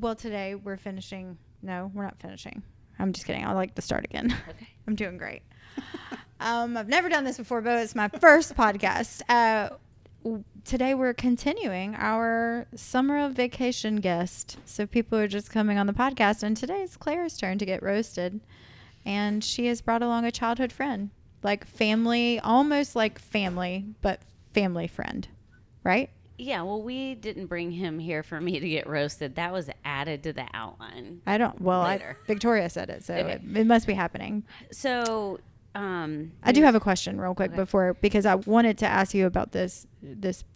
Well, today we're finishing. No, we're not finishing. I'm just kidding. I'd like to start again. Okay. I'm doing great. I've never done this before, Beau. It's my first podcast. Today we're continuing our summer of vacation guest. So people are just coming on the podcast, and today it's Claire's turn to get roasted. And she has brought along a childhood friend, like family, almost like family, but family friend, right? Yeah, well, we didn't bring him here for me to get roasted. That was added to the outline. Victoria said it, so Okay. it must be happening. So, I do have a question real quick because I wanted to ask you about this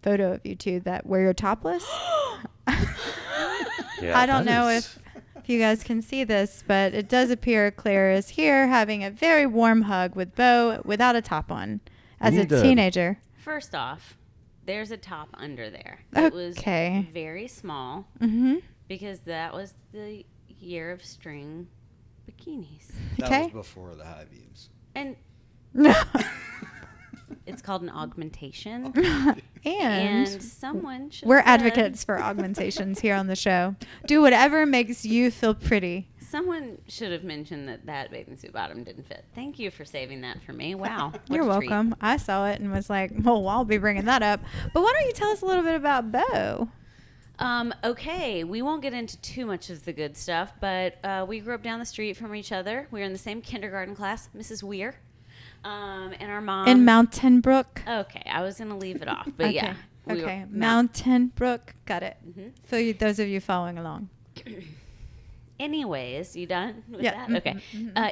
photo of you two where you're topless. Yeah, I don't know if you guys can see this, but it does appear Claire is here having a very warm hug with Beau without a top on as a teenager. First off, there's a top under there. Okay. It was very small because that was the year of string bikinis. That was before the high beams. And it's called an augmentation. And someone should we're have said- advocates for augmentations here on the show. Do whatever makes you feel pretty. Someone should have mentioned that bathing suit bottom didn't fit. Thank you for saving that for me. Wow. what You're a treat. welcome. I saw it and was like, well, I'll be bringing that up. But why don't you tell us a little bit about Beau? Okay, we won't get into too much of the good stuff, but we grew up down the street from each other. We were in the same kindergarten class, Mrs. Weir. And our mom... In Mountain Brook? Okay, I was going to leave it off, but yeah. Okay, Mountain Brook. Got it. For those of you following along. Anyways, you done with Yeah. that? Okay.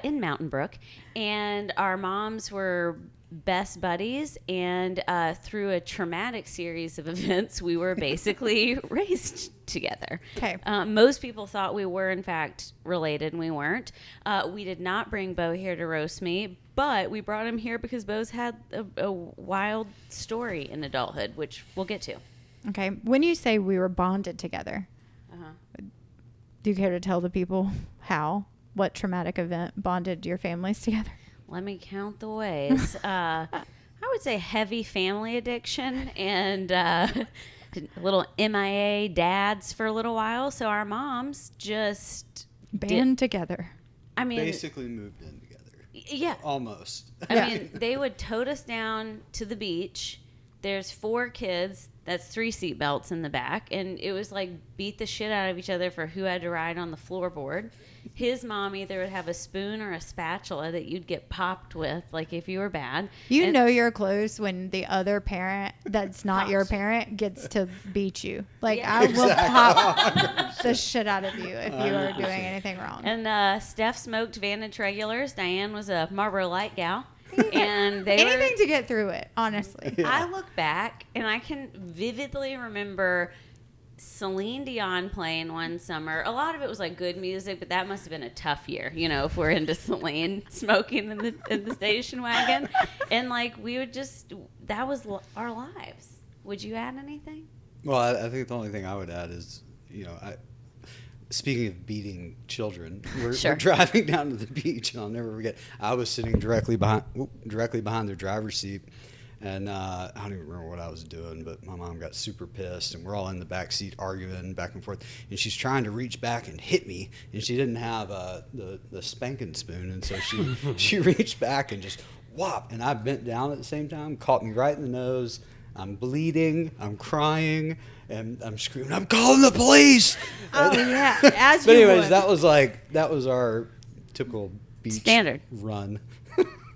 In Mountain Brook. And our moms were best buddies, and through a traumatic series of events, we were basically raised together. Okay. Most people thought we were, in fact, related, and we weren't. We did not bring Beau here to roast me, but we brought him here because Beau's had a wild story in adulthood, which we'll get to. Okay. When you say we were bonded together, do you care to tell the people what traumatic event bonded your families together? Let me count the ways. I would say heavy family addiction and little MIA dads for a little while. So our moms just Band together. I mean, Basically moved in together. Yeah. Almost. I mean, they would tote us down to the beach. There's 4 kids. That's 3 seatbelts in the back. And it was like beat the shit out of each other for who had to ride on the floorboard. His mom either would have a spoon or a spatula that you'd get popped with, like if you were bad. You know you're close when the other parent that's not your parent gets to beat you. Like, Yeah. I will pop the shit out of you if you are doing anything wrong. And Steph smoked Vantage regulars. Diane was a Marlboro Light gal. And they Anything to get through it, honestly. I look back and I can vividly remember Celine Dion playing one summer. A lot of it was like good music, but that must have been a tough year, if we're into Celine smoking in the station wagon. And like we would that was our lives. Would you add anything? Well, I think the only thing I would add is, speaking of beating children, we're driving down to the beach, and I'll never forget. I was sitting directly behind the driver's seat, and I don't even remember what I was doing, but my mom got super pissed, and we're all in the back seat arguing back and forth, and she's trying to reach back and hit me, and she didn't have the spanking spoon, and so she reached back and just whop, and I bent down at the same time, caught me right in the nose. I'm bleeding, I'm crying, and I'm screaming, I'm calling the police! Oh, yeah. As But you anyways, would. that was our typical beach Standard run.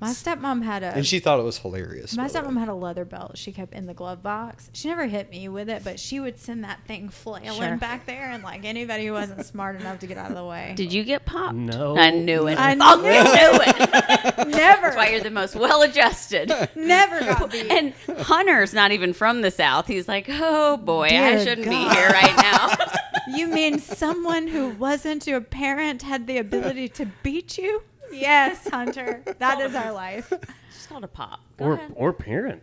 My stepmom had And she thought it was hilarious. My by the way. stepmom had a leather belt she kept in the glove box. She never hit me with it, but she would send that thing flailing back there, and like anybody who wasn't smart enough to get out of the way. Did you get popped? No. I knew it. I Fucking knew knew it. Never. That's why you're the most well-adjusted. Never got beat. And Hunter's not even from the South. He's like, oh boy, I Dear shouldn't be God. here right now. You mean someone who wasn't your parent had the ability to beat you? Yes, Hunter. That is our life. It's called a pop. Go ahead. Or parent.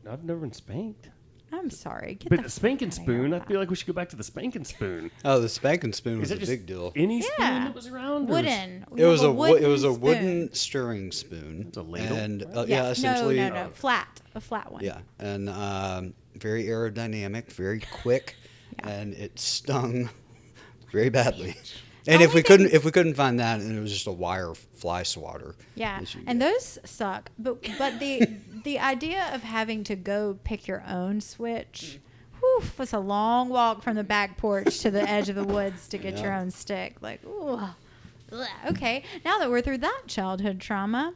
I've never been spanked. I'm sorry. Get But the the spanking fuck outta here. spoon, I feel like we should go back to the spanking spoon. Oh, the spanking spoon was Is a that just big deal. any spoon Yeah. that was around? or Wooden. It was a spoon. wooden stirring spoon. It's a ladle? And Yeah, essentially. No. Flat. A flat one. Yeah, and very aerodynamic, very quick, and it stung very badly. And if we couldn't find that, and it was just a wire fly swatter. Yeah, and those suck. But the idea of having to go pick your own switch, whew, was a long walk from the back porch to the edge of the woods to get your own stick. Like, ooh. Okay, now that we're through that childhood trauma,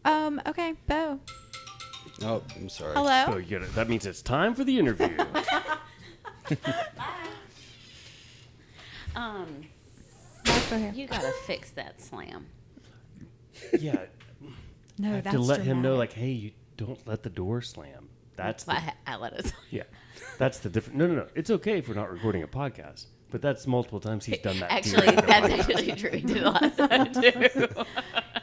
okay, Beau. Oh, I'm sorry. Hello. Oh, that means it's time for the interview. Go here. You gotta fix that slam. Yeah. No, I have that's to let him know, dramatic. like, hey, you don't let the door slam. That's the, I let us. yeah. That's the difference. No. It's okay if we're not recording a podcast, but that's multiple times he's done that. Actually, during the that's podcast. actually true. He did last time too.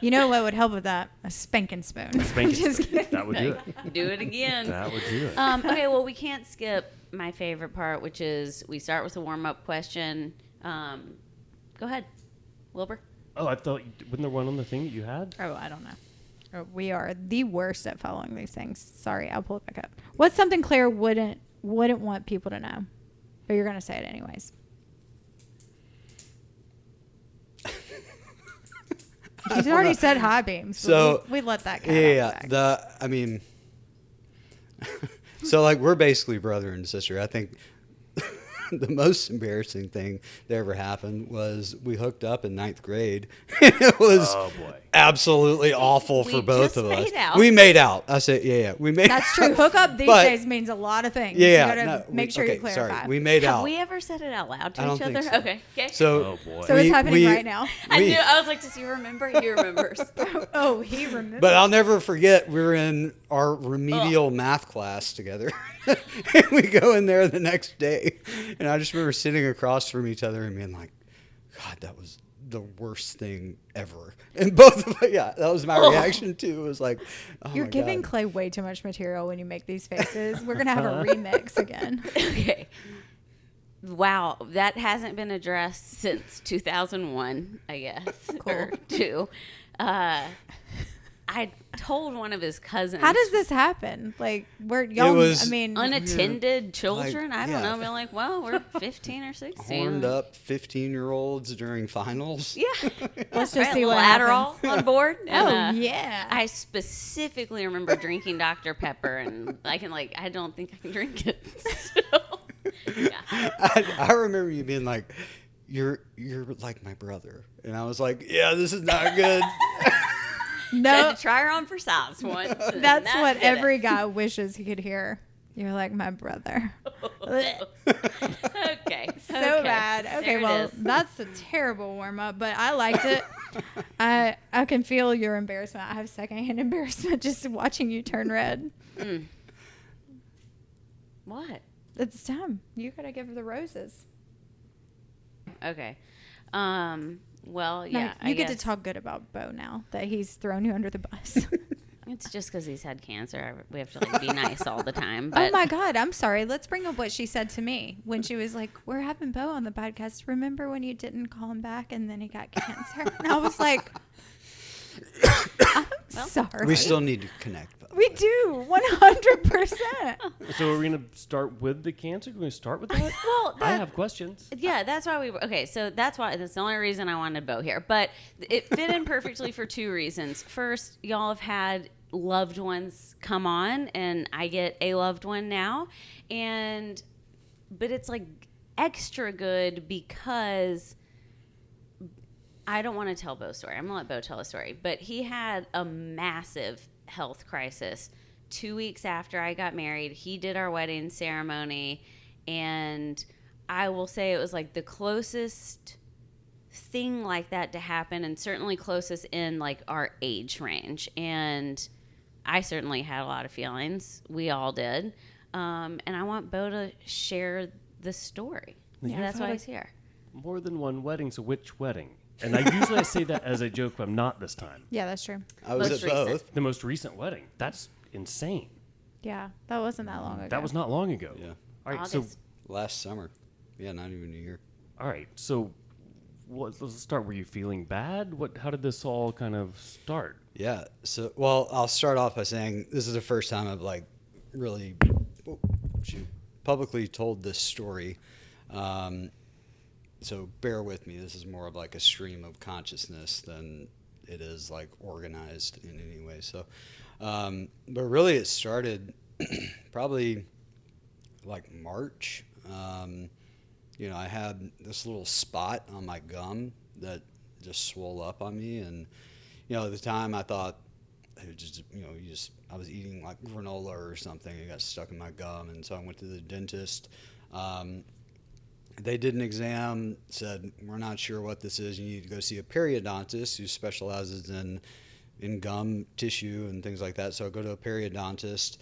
You know what would help with that? A spanking spoon. Spanking Just spoon. kidding. That would do it. Do it again. That would do it. Okay, well, we can't skip my favorite part, which is we start with a warm-up question. Go ahead, Wilbur. Oh, I thought, wasn't there one on the thing that you had? Oh, I don't know. Oh, we are the worst at following these things. Sorry, I'll pull it back up. What's something Claire wouldn't want people to know? But you're going to say it anyways. He's already said high beams. So we let that go. Yeah. So like we're basically brother and sister. I think the most embarrassing thing that ever happened was we hooked up in 9th grade. It was Oh, boy. absolutely awful We for both just of us. made out. We made out. I said, yeah. We made. That's true. Hook up these But- days means a lot of things. Yeah. You got to make sure you clarify. Sorry. We made Have out. we ever said it out loud to I don't each other? think so. Okay. So. Oh, boy. So it's we- happening we- right now. I we- knew. I was like, does he remember? He remembers. Oh, he remembers. But I'll never forget, we were in our remedial math class together. And we go in there the next day. And I just remember sitting across from each other and being like, God, that was the worst thing ever. And both of us, yeah, that was my reaction too. It was like, oh You're my giving God. Clay way too much material when you make these faces. We're going to have a remix again. Okay. Wow, that hasn't been addressed since 2001, I guess, or two. I told one of his cousins. How does this happen? Like, we're young. It was I mean, unattended children? Like, I don't yeah. know. We're like, well, we're 15 or 16. Horned up 15-year-olds during finals. Yeah. let's just Right, see a what little happens. Adderall on board. Oh, And, yeah. I specifically remember drinking Dr. Pepper, and I don't think I can drink it. So, yeah. I remember you being like, you're like my brother. And I was like, yeah, this is not good. No, Had to try her on for size once. and that's that what did every it. guy wishes he could hear. You're like my brother. Okay. So okay. bad. Okay, There it well, is. that's a terrible warm up, but I liked it. I can feel your embarrassment. I have secondhand embarrassment just watching you turn red. What? It's time. You gotta give her the roses. Okay. Well, No, yeah. you I get to guess talk good about Beau now that he's thrown you under the bus. It's just because he's had cancer. We have to be nice all the time. Oh But my God, I'm sorry. Let's bring up what she said to me when she was like, "We're having Beau on the podcast. Remember when you didn't call him back and then he got cancer?" And I was like, "I'm sorry. We still need to connect. by the we way. do 100%." So are we going to start with the cancer? Can we start with that? Well, I have questions. yeah, that's why so that's the only reason I wanted Beau here. But it fit in perfectly for two reasons. First, y'all have had loved ones come on, and I get a loved one now. But it's like extra good because I don't want to tell Beau's story. I'm going to let Beau tell a story. But he had a massive health crisis 2 weeks after I got married. He did our wedding ceremony, and I will say it was like the closest thing like that to happen, and certainly closest in like our age range. And I certainly had a lot of feelings. We all did. And I want Beau to share the story. Yeah, That's I've why had he's here. More than one wedding, so which wedding? And I usually say that as a joke, but I'm not this time. Yeah, that's true. I was Most at recent. both. The most recent wedding. That's insane. Yeah, that wasn't that long ago. That was not long ago. Yeah. All right, August. Last summer. Yeah, not even a year. all right, so let's start. Were you feeling bad? How did this all kind of start? Yeah. So, well, I'll start off by saying this is the first time I've publicly told this story. so bear with me. This is more of like a stream of consciousness than it is like organized in any way. So, but really it started probably like March. I had this little spot on my gum that just swelled up on me. And, at the time I thought it was just, I was eating like granola or something. It got stuck in my gum. And so I went to the dentist. They did an exam, said, we're not sure what this is. You need to go see a periodontist who specializes in gum tissue and things like that. So I go to a periodontist.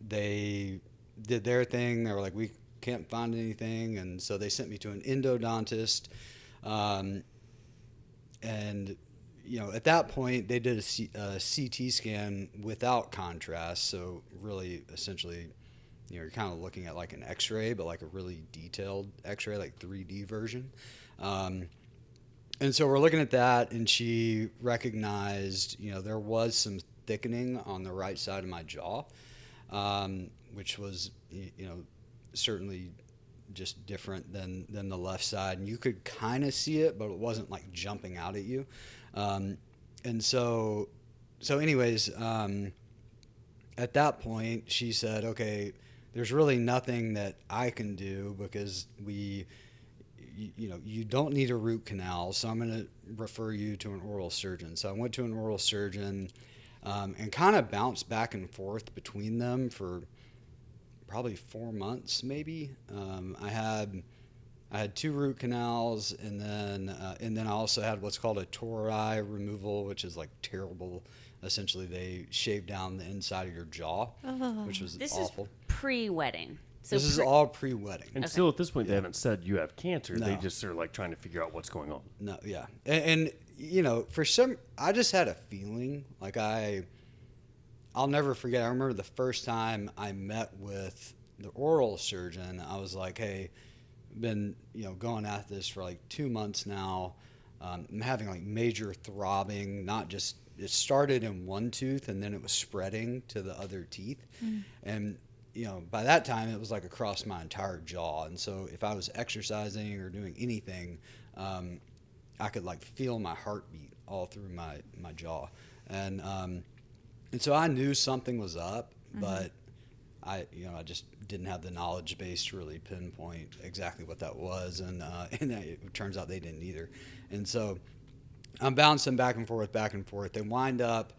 They did their thing. They were like, we can't find anything. And so they sent me to an endodontist. At that point, they did a CT scan without contrast. So really, essentially, you're kind of looking at like an X-ray, but like a really detailed X-ray, like 3D version. And so we're looking at that, and she recognized, there was some thickening on the right side of my jaw, which was, certainly just different than the left side. And you could kind of see it, but it wasn't like jumping out at you. And so anyways, at that point, she said, okay, there's really nothing that I can do because you don't need a root canal, so I'm going to refer you to an oral surgeon. So I went to an oral surgeon and kind of bounced back and forth between them for probably 4 months, maybe. I had 2 root canals, and then I also had what's called a tori removal, which is like terrible. Essentially, they shave down the inside of your jaw, which was awful. This is pre-wedding. So this is all pre-wedding. And still at this point, they haven't said you have cancer. No. They just are like trying to figure out what's going on. No, yeah. And I just had a feeling like I'll never forget. I remember the first time I met with the oral surgeon. I was like, hey, I've been, going at this for like 2 months now. I'm having like major throbbing, not just, it started in one tooth and then it was spreading to the other teeth. And, by that time it was like across my entire jaw. And so if I was exercising or doing anything, I could like feel my heartbeat all through my jaw. And so I knew something was up, but I just didn't have the knowledge base to really pinpoint exactly what that was. And it turns out they didn't either. And so I'm bouncing back and forth. They wind up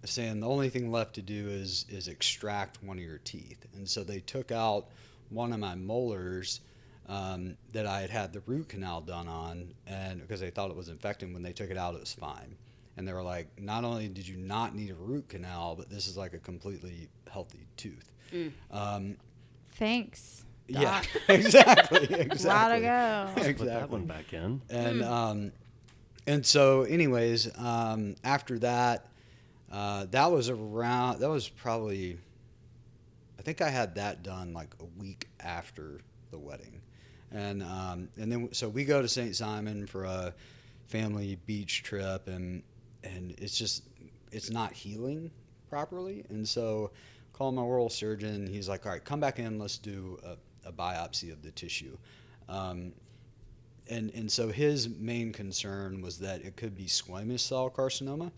saying the only thing left to do is extract one of your teeth. And so they took out one of my molars that I had the root canal done on, and because they thought it was infected. When they took it out, it was fine. And they were like, not only did you not need a root canal, but this is like a completely healthy tooth. Thanks. Yeah, Doc. exactly. Wow to go. Put that one back in. And so anyways, after that, that was probably, I think I had that done like a week after the wedding. And then, so we go to St. Simon for a family beach trip, and it's not healing properly. And so call my oral surgeon. He's like, all right, come back in. Let's do a biopsy of the tissue. And so his main concern was that it could be squamous cell carcinoma.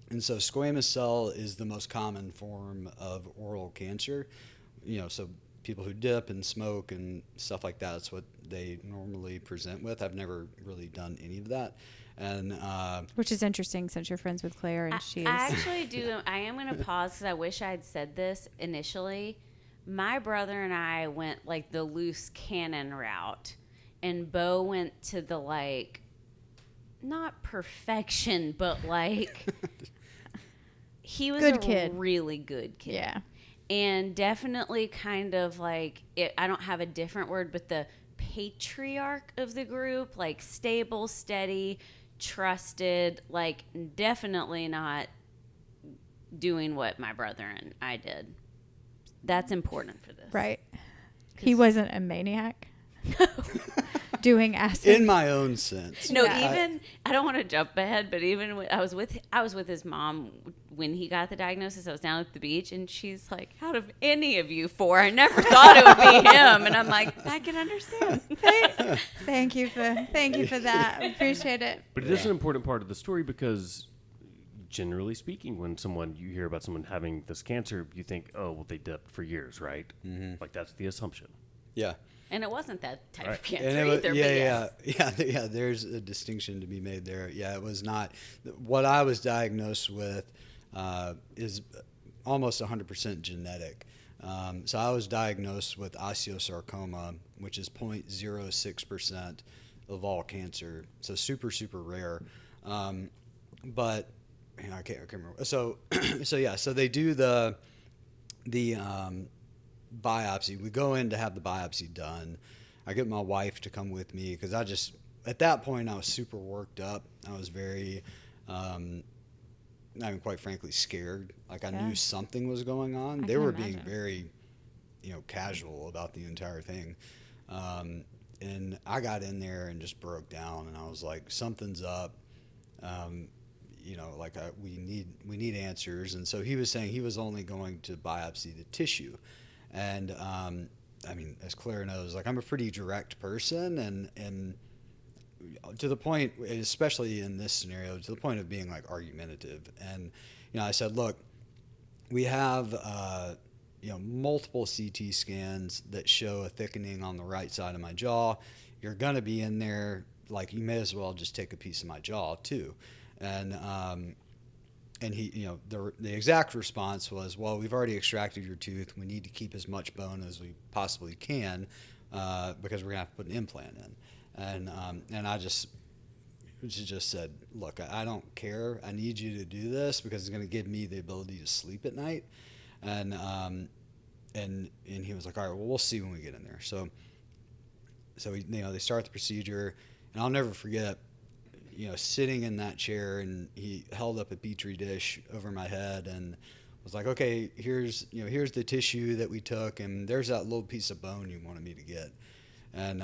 And so squamous cell is the most common form of oral cancer. So people who dip and smoke and stuff like that, that's what they normally present with. I've never really done any of that. And which is interesting since you're friends with Claire, and I actually do. I am going to pause because I wish I had said this initially. My brother and I went like the loose cannon route, and Beau went to the like, not perfection, but like he was a really good kid. Yeah. And definitely kind of like, I don't have a different word, but the patriarch of the group, like stable, steady, trusted, like definitely not doing what my brother and I did. That's important for this. Right. He wasn't a maniac. Doing acid. In my own sense. No, I don't want to jump ahead, but even when I was with his mom when he got the diagnosis, I was down at the beach, and she's like, out of any of you four, I never thought it would be him. And I'm like, I can understand. Thank you for that. I appreciate it. But it is an important part of the story because, generally speaking, when you hear about someone having this cancer, you think, oh, well, they dipped for years, right? Mm-hmm. Like, that's the assumption. Yeah. And it wasn't that type of cancer And either. Yeah. There's a distinction to be made there. Yeah, it was not. What I was diagnosed with is almost 100% genetic. So I was diagnosed with osteosarcoma, which is 0.06% of all cancer. So super, super rare. But I can't remember. So they do the biopsy. We go in to have the biopsy done. I get my wife to come with me because at that point I was super worked up. I was very, quite frankly, scared. Like I knew something was going on. They were being very, casual about the entire thing. And I got in there and just broke down, and I was like, something's up. We need answers. And so he was saying he was only going to biopsy the tissue. And, as Claire knows, like I'm a pretty direct person and to the point, especially in this scenario, to the point of being like argumentative. And, I said, look, we have, multiple CT scans that show a thickening on the right side of my jaw. You're going to be in there. Like you may as well just take a piece of my jaw too. And he, the exact response was, well, we've already extracted your tooth. We need to keep as much bone as we possibly can because we're going to have to put an implant in. And I just said, look, I don't care. I need you to do this because it's going to give me the ability to sleep at night. And he was like, all right, well, we'll see when we get in there. So they start the procedure, and I'll never forget, sitting in that chair, and he held up a Petri dish over my head and was like, okay, here's the tissue that we took, and there's that little piece of bone you wanted me to get. And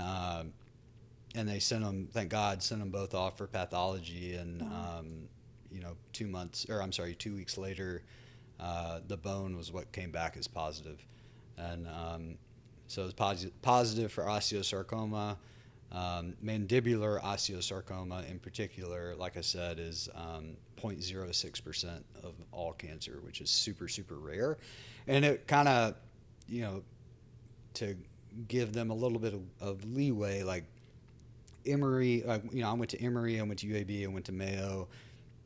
they sent them both off for pathology. And, 2 weeks later, the bone was what came back as positive. And so it was positive for osteosarcoma. Mandibular osteosarcoma in particular, like I said, is 0.06% of all cancer, which is super, super rare. And it kind of, to give them a little bit of leeway, like Emory, I went to Emory, I went to UAB, I went to Mayo.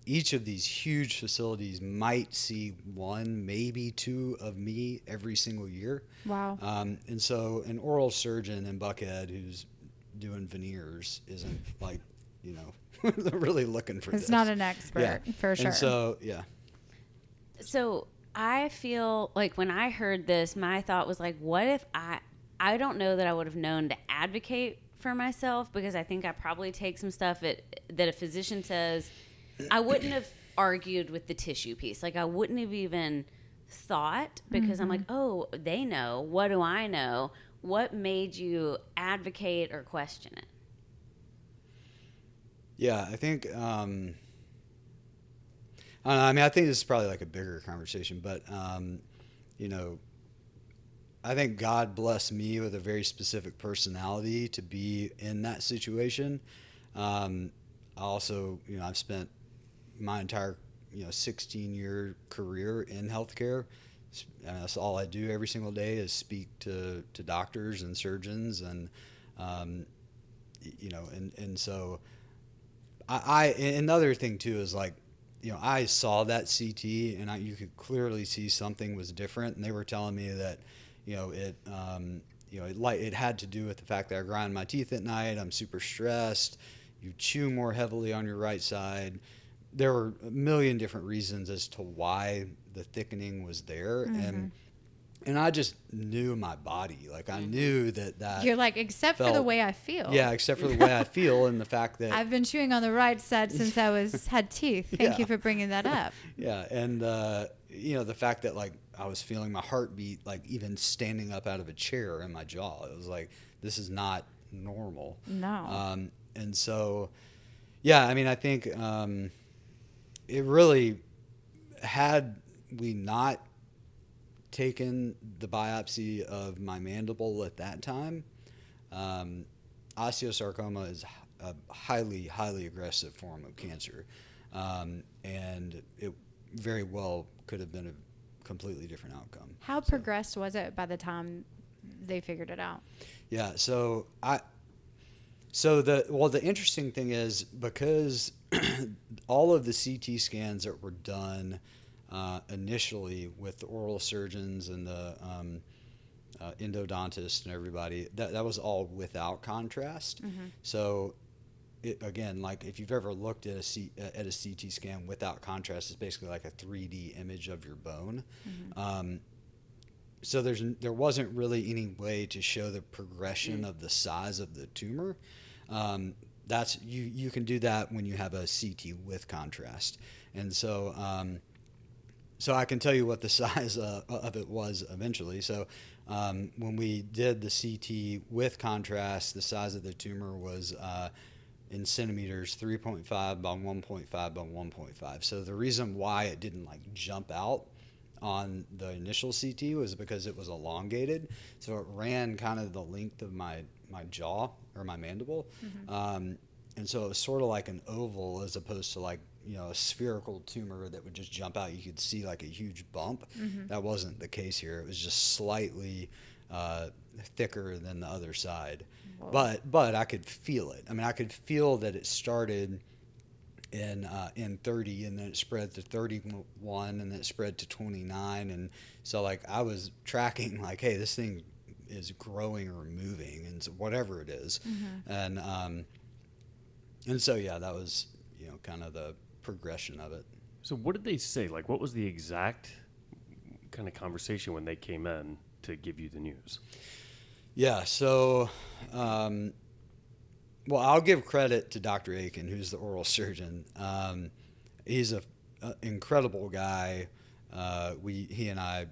Each of these huge facilities might see one, maybe two of me every single year. Wow. And so an oral surgeon in Buckhead who's doing veneers isn't like, really looking for this. It's not an expert, for sure. And so, yeah. So I feel like when I heard this, my thought was like, what if I don't know that I would have known to advocate for myself, because I think I probably take some stuff that a physician says. I wouldn't have argued with the tissue piece. Like I wouldn't have even thought, because I'm like, oh, they know. What do I know? What made you advocate or question it? Yeah, I think, I don't know. I think this is probably like a bigger conversation, but, I think God blessed me with a very specific personality to be in that situation. I also, I've spent my entire, 16-year career in healthcare. That's all I do every single day is speak to doctors and surgeons, and and so I another thing too is like, I saw that CT and you could clearly see something was different, and they were telling me that it had to do with the fact that I grind my teeth at night. I'm super stressed. You chew more heavily on your right side. There were a million different reasons as to why the thickening was there. And I just knew my body. Like I knew that you're like, except for the way I feel. Yeah, except for the way I feel, and the fact that I've been chewing on the right side since I had teeth. Thank you for bringing that up. Yeah, and the fact that like I was feeling my heartbeat, like even standing up out of a chair in my jaw. It was like, this is not normal. No. And so, yeah, I think it really, had we not taken the biopsy of my mandible at that time, osteosarcoma is a highly, highly aggressive form of cancer. And it very well could have been a completely different outcome. How progressed was it by the time they figured it out? Yeah, the interesting thing is, because all of the CT scans that were done initially with the oral surgeons and the endodontist and everybody, that was all without contrast. So again, like if you've ever looked at a CT scan without contrast, it's basically like a 3D image of your bone. So there wasn't really any way to show the progression of the size of the tumor. That's you can do that when you have a CT with contrast, and so I can tell you what the size of it was eventually. So when we did the CT with contrast, the size of the tumor was in centimeters, 3.5 by 1.5 by 1.5. So the reason why it didn't like jump out on the initial CT was because it was elongated. So it ran kind of the length of my jaw or my mandible. And so it was sort of like an oval as opposed to like, a spherical tumor that would just jump out. You could see like a huge bump. That wasn't the case here. It was just slightly thicker than the other side. Whoa. But I could feel it. I mean, I could feel that it started in 30, and then it spread to 31, and then it spread to 29. And so like I was tracking like, hey, this thing is growing or moving, and so whatever it is. And so yeah, that was kind of the progression of it. So what did they say? Like, what was the exact kind of conversation when they came in to give you the news? Yeah, so well, I'll give credit to Dr. Aiken, who's the oral surgeon. He's an incredible guy. He and I,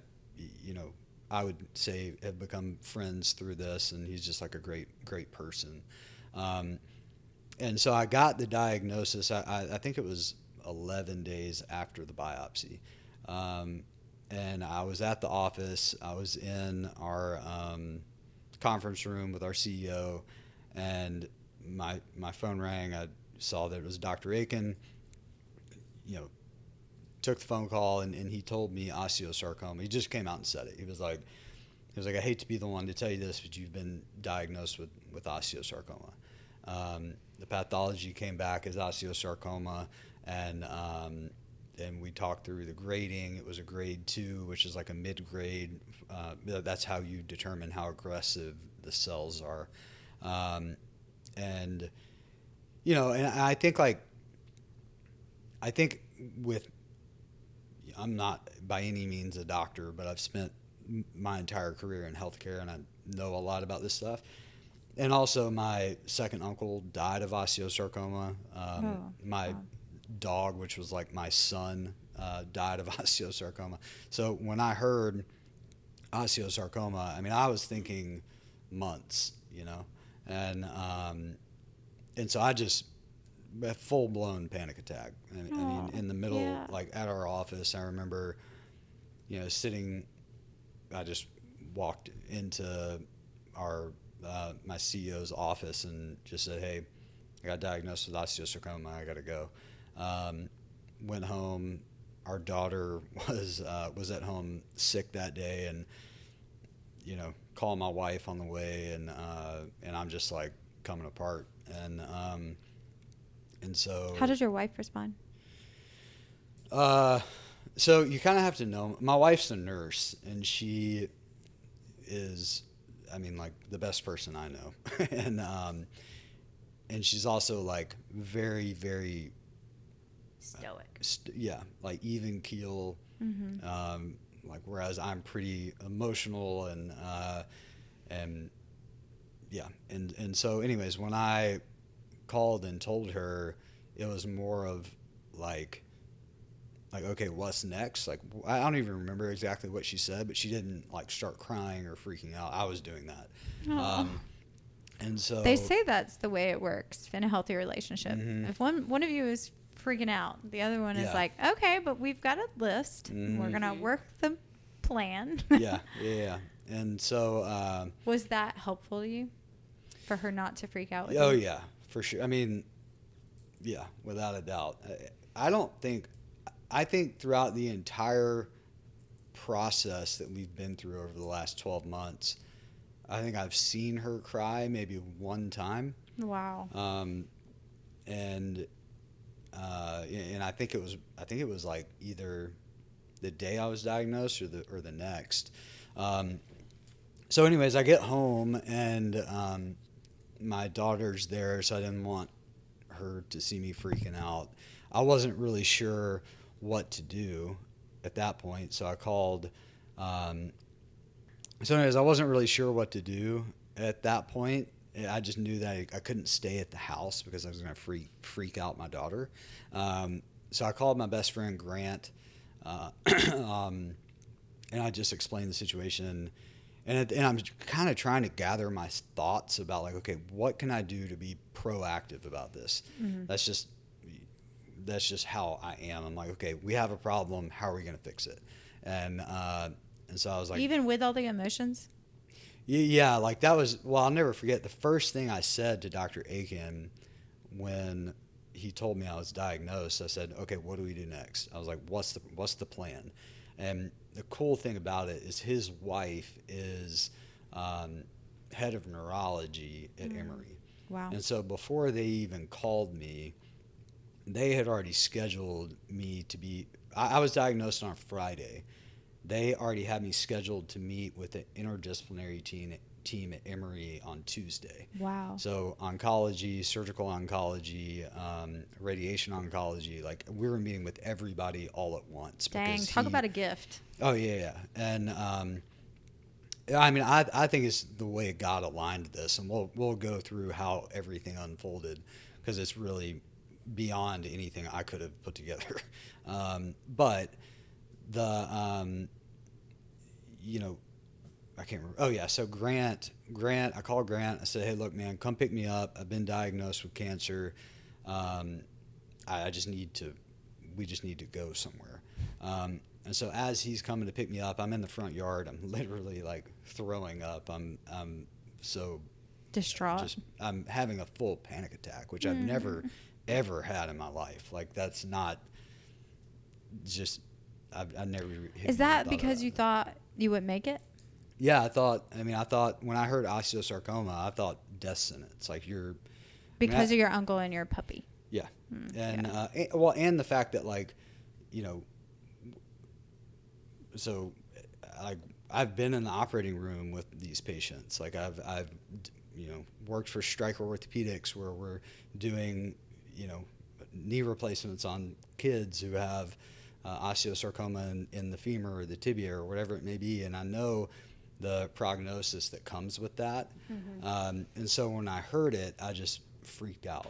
I would say have become friends through this, and he's just like a great person. And so I got the diagnosis, I think it was 11 days after the biopsy. And I was at the office. I was in our conference room with our CEO, and my phone rang. I saw that it was Dr. Aiken. Took the phone call, and he told me osteosarcoma. He just came out and said it. He was like, I hate to be the one to tell you this, but you've been diagnosed with osteosarcoma. The pathology came back as osteosarcoma, and we talked through the grading. It was a grade 2, which is like a mid-grade. That's how you determine how aggressive the cells are. And I think I'm not by any means a doctor, but I've spent my entire career in healthcare, and I know a lot about this stuff. And also, my second uncle died of osteosarcoma. My dog, which was like my son, died of osteosarcoma. So when I heard osteosarcoma, I mean, I was thinking months, and so I just a full-blown panic attack. I mean, in the middle, like at our office, I remember, sitting. I just walked into our my CEO's office and just said, "Hey, I got diagnosed with osteosarcoma. I got to go." Went home. Our daughter was at home sick that day, and called my wife on the way, and I'm just like coming apart, and so. How did your wife respond? So you kind of have to know. My wife's a nurse, and she is, I mean, like the best person I know, and she's also like very, very stoic. Like even keel. Like whereas I'm pretty emotional and so anyways, when I called and told her, it was more of like okay, what's next? Like I don't even remember exactly what she said, but she didn't like start crying or freaking out. I was doing that. And so they say that's the way it works in a healthy relationship. If one of you is freaking out. The other one is Yeah. like, okay, but we've got a list. Mhm. We're gonna work the plan. Yeah. And so, Was that helpful to you, for her not to freak out with oh you? yeah, for sure. I mean, yeah, without a doubt. I think throughout the entire process that we've been through over the last 12 months, I think I've seen her cry maybe one time. Wow. And I think it was like either the day I was diagnosed or the next. So anyways, I get home and my daughter's there, so I didn't want her to see me freaking out. I wasn't really sure what to do at that point, so I called. So anyways, I wasn't really sure what to do at that point. I just knew that I couldn't stay at the house because I was going to freak out my daughter. So I called my best friend Grant, and I just explained the situation. And I'm kind of trying to gather my thoughts about like, okay, what can I do to be proactive about this? Mm-hmm. That's just how I am. I'm like, okay, we have a problem. How are we going to fix it? And so I was like, Even with all the emotions? yeah, like that was, well, I'll never forget the first thing I said to Dr. Aiken when he told me I was diagnosed. I said, okay, what do we do next? I was like, what's the plan? And the cool thing about it is his wife is head of neurology at Emory. Wow. And so before they even called me, they had already scheduled me to be, I was diagnosed on a Friday. They already had me scheduled to meet with the interdisciplinary team at Emory on Tuesday. Wow. So oncology, surgical oncology, radiation oncology, like we were meeting with everybody all at once. Dang, talk about a gift. Oh yeah. And I mean, I think it's the way God aligned this, and we'll go through how everything unfolded because it's really beyond anything I could have put together. But the I can't remember. Oh yeah, so Grant, I called Grant. I said, hey, look, man, come pick me up. I've been diagnosed with cancer. We just need to go somewhere. And so as he's coming to pick me up, I'm in the front yard. I'm literally like throwing up. I'm so Distraught. I'm having a full panic attack, which I've never ever had in my life. Like that's not just I never. Is that because you thought you wouldn't make it? Yeah, I thought when I heard osteosarcoma, I thought death sentence. Like Because of your uncle and your puppy. Yeah, and the fact that like, so like I've been in the operating room with these patients. Like I've worked for Stryker Orthopedics where we're doing knee replacements on kids who have osteosarcoma in the femur or the tibia or whatever it may be, and I know the prognosis that comes with that. And so when I heard it, I just freaked out.